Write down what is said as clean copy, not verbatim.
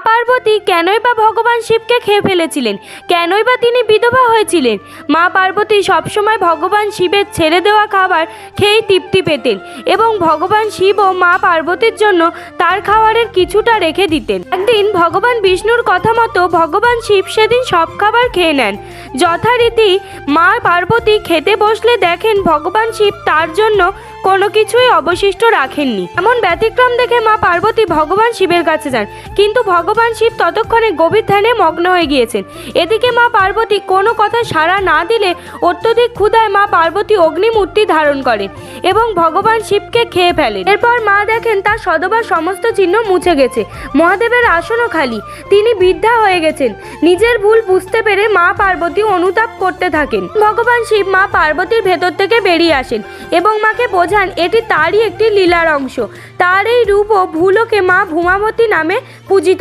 পার্বতী কেনই বা ভগবান শিবকে খেয়ে ফেলেছিলেন? কেনই বা তিনি বিধবা হয়েছিলেন? মা পার্বতী সবসময় ভগবান শিবের ছেড়ে দেওয়া খাবার খেয়েই তৃপ্তি পেতেন এবং ভগবান শিবও মা পার্বতীর জন্য তার খাবারের কিছুটা রেখে দিতেন। একদিন ভগবান বিষ্ণুর কথা মতো ভগবান শিব সেদিন সব খাবার খেয়ে নেন। যথারীতি মা পার্বতী খেতে বসলে দেখেন ভগবান শিব তার জন্য কোনো কিছুই অবশিষ্ট রাখেননি। এমন ব্যতিক্রম দেখে মা পার্বতী ভগবান শিবের কাছে যান, কিন্তু ভগবান শিব ততক্ষণে গভীর ধ্যানে মগ্ন হয়ে গিয়েছেন। এদিকে মা পার্বতী কোনো কথা সাড়া না দিলে অত্যধিক ক্ষুধায় মা পার্বতী অগ্নিমূর্তি ধারণ করেন এবং ভগবান শিবকে খেয়ে ফেলেন। এরপর মা দেখেন তার সধবার সমস্ত চিহ্ন মুছে গেছে, মহাদেবের আসনও খালি। তিনি বৃদ্ধা হয়ে গেছেন। নিজের ভুল বুঝতে পেরে মা পার্বতী অনুতাপ করতে থাকেন। ভগবান শিব মা পার্বতীর ভেতর থেকে বেরিয়ে আসেন এবং মাকে বোঝান এটি তারই একটি লীলার অংশ। তার এই রূপ ও ভুলোকে মা ভূমাবতী নামে পূজিতা